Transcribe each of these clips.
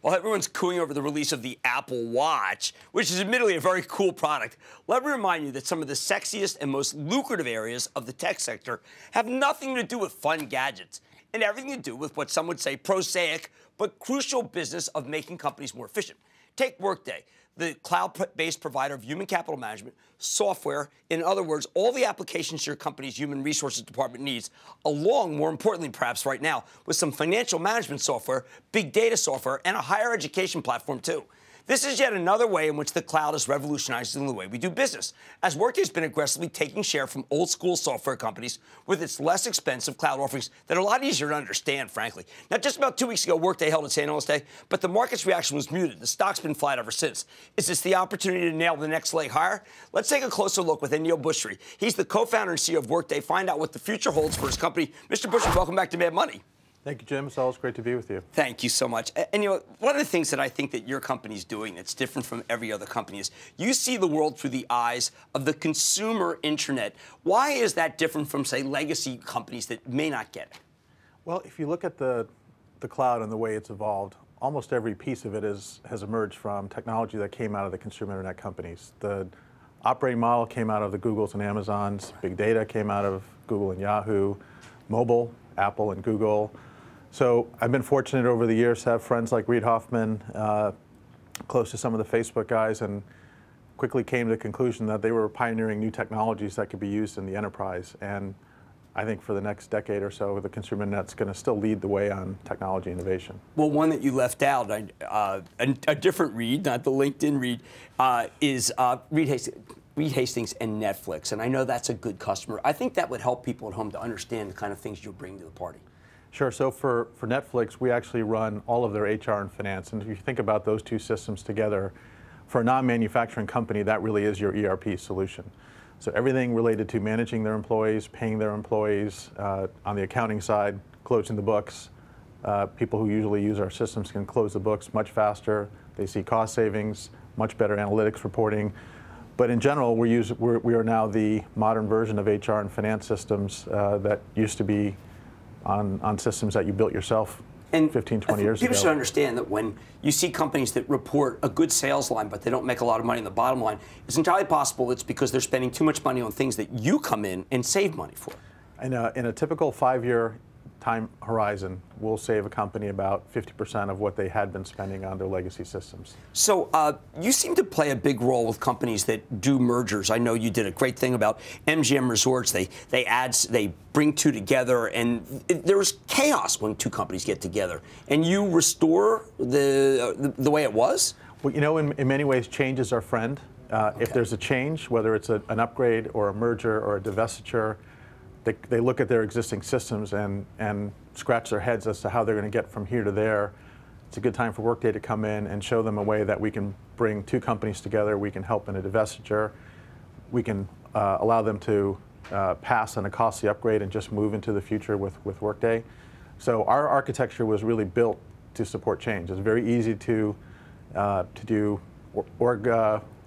While everyone's cooing over the release of the Apple Watch, which is admittedly a very cool product, let me remind you that some of the sexiest and most lucrative areas of the tech sector have nothing to do with fun gadgets and everything to do with what some would say prosaic but crucial business of making companies more efficient. Take Workday, the cloud-based provider of human capital management, software, in other words, all the applications your company's human resources department needs, along, more importantly perhaps right now, with some financial management software, big data software, and a higher education platform too. This is yet another way in which the cloud is revolutionizing the way we do business, as Workday's been aggressively taking share from old-school software companies with its less expensive cloud offerings that are a lot easier to understand, frankly. Now, just about 2 weeks ago, Workday held its Analyst Day, but the market's reaction was muted. The stock's been flat ever since. Is this the opportunity to nail the next leg higher? Let's take a closer look with Anil Bushri. He's the co-founder and CEO of Workday. Find out what the future holds for his company. Mr. Bushri, welcome back to Mad Money. Thank you, Jim. It's always great to be with you. Thank you so much. And you know, one of the things that I think that your company's doing that's different from every other company is you see the world through the eyes of the consumer internet. Why is that different from, say, legacy companies that may not get it? Well, if you look at the cloud and the way it's evolved, almost every piece of it has emerged from technology that came out of the consumer internet companies. The operating model came out of the Googles and Amazons. Big data came out of Google and Yahoo. Mobile, Apple and Google. So I've been fortunate over the years to have friends like Reid Hoffman, close to some of the Facebook guys, and quickly came to the conclusion that they were pioneering new technologies that could be used in the enterprise. And I think for the next decade or so, the consumer internet's going to still lead the way on technology innovation. Well, one that you left out, a different Reid, not the LinkedIn Reid, is Reid Hastings and Netflix. And I know that's a good customer. I think that would help people at home to understand the kind of things you're bringing to the party. Sure. So for Netflix, we actually run all of their HR and finance. And if you think about those two systems together, for a non-manufacturing company, that really is your ERP solution. So everything related to managing their employees, paying their employees, on the accounting side, closing the books. People who usually use our systems can close the books much faster. They see cost savings, much better analytics reporting. But in general, we are now the modern version of HR and finance systems that used to be on systems that you built yourself 15, 20 years ago. People should understand that when you see companies that report a good sales line, but they don't make a lot of money in the bottom line, it's entirely possible it's because they're spending too much money on things that you come in and save money for. In a typical 5-year time horizon, we'll save a company about 50% of what they had been spending on their legacy systems. So you seem to play a big role with companies that do mergers. I know you did a great thing about MGM Resorts. They bring two together, and there was chaos when two companies get together. And you restore the way it was? Well, you know, in many ways, change is our friend. Okay. If there's a change, whether it's an upgrade or a merger or a divestiture, they look at their existing systems and scratch their heads as to how they're going to get from here to there. It's a good time for Workday to come in and show them a way that we can bring two companies together. We can help in a divestiture. We can allow them to pass on a costly upgrade and just move into the future with Workday. So our architecture was really built to support change. It's very easy to do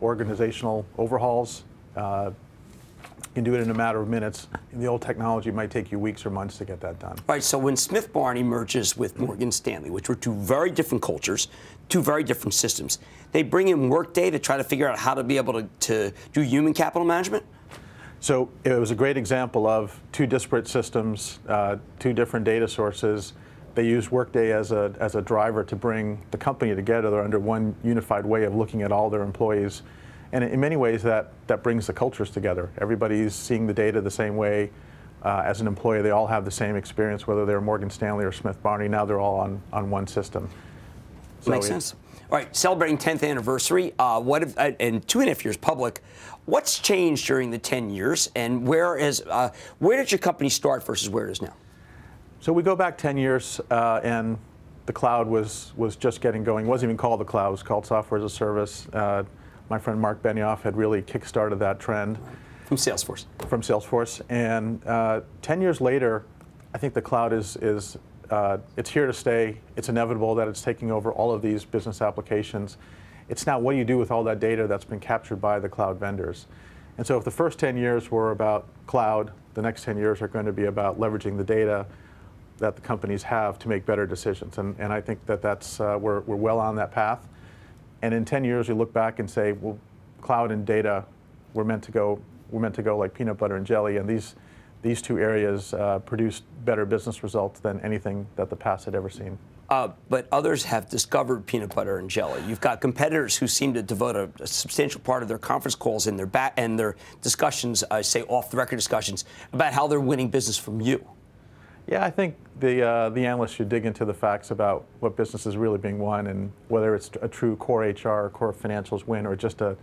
organizational overhauls. You can do it in a matter of minutes. In the old technology, it might take you weeks or months to get that done. Right, so when Smith Barney merges with Morgan Stanley, which were two very different cultures, two very different systems, they bring in Workday to try to figure out how to be able to do human capital management? So it was a great example of two disparate systems, two different data sources. They used Workday as a driver to bring the company together under one unified way of looking at all their employees. And in many ways, that brings the cultures together. Everybody's seeing the data the same way. As an employee, they all have the same experience, whether they're Morgan Stanley or Smith Barney. Now they're all on one system. So makes sense. All right, celebrating 10th anniversary, and 2.5 years public. What's changed during the 10 years, and where did your company start versus where it is now? So we go back 10 years, and the cloud was just getting going. It wasn't even called the cloud. It was called software as a service. My friend Mark Benioff had really kick-started that trend. From Salesforce. From Salesforce. And 10 years later, I think the cloud it's here to stay. It's inevitable that it's taking over all of these business applications. It's now what do you do with all that data that's been captured by the cloud vendors. And so if the first 10 years were about cloud, the next 10 years are going to be about leveraging the data, that the companies have to make better decisions. And I think that that's, we're well on that path. And in 10 years, we look back and say, well, cloud and data, we're meant to go like peanut butter and jelly. And these two areas produced better business results than anything that the past had ever seen. But others have discovered peanut butter and jelly. You've got competitors who seem to devote a substantial part of their conference calls and their discussions, say off-the-record discussions, about how they're winning business from you. Yeah, I think the analysts should dig into the facts about what business is really being won and whether it's a true core HR or core financials win or just a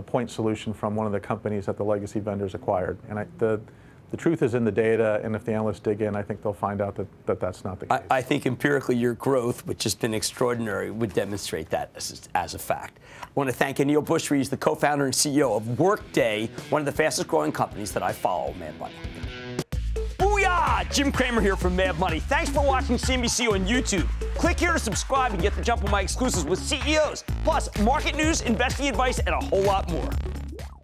point solution from one of the companies that the legacy vendors acquired. And the truth is in the data, and if the analysts dig in, I think they'll find out that that's not the case. I think empirically your growth, which has been extraordinary, would demonstrate that as a fact. I want to thank Anil Bushri. He's the co-founder and CEO of Workday, one of the fastest growing companies that I follow, Mad Money. Booyah! Jim Cramer here from Mad Money. Thanks for watching CNBC on YouTube. Click here to subscribe and get the jump on my exclusives with CEOs, plus market news, investing advice, and a whole lot more.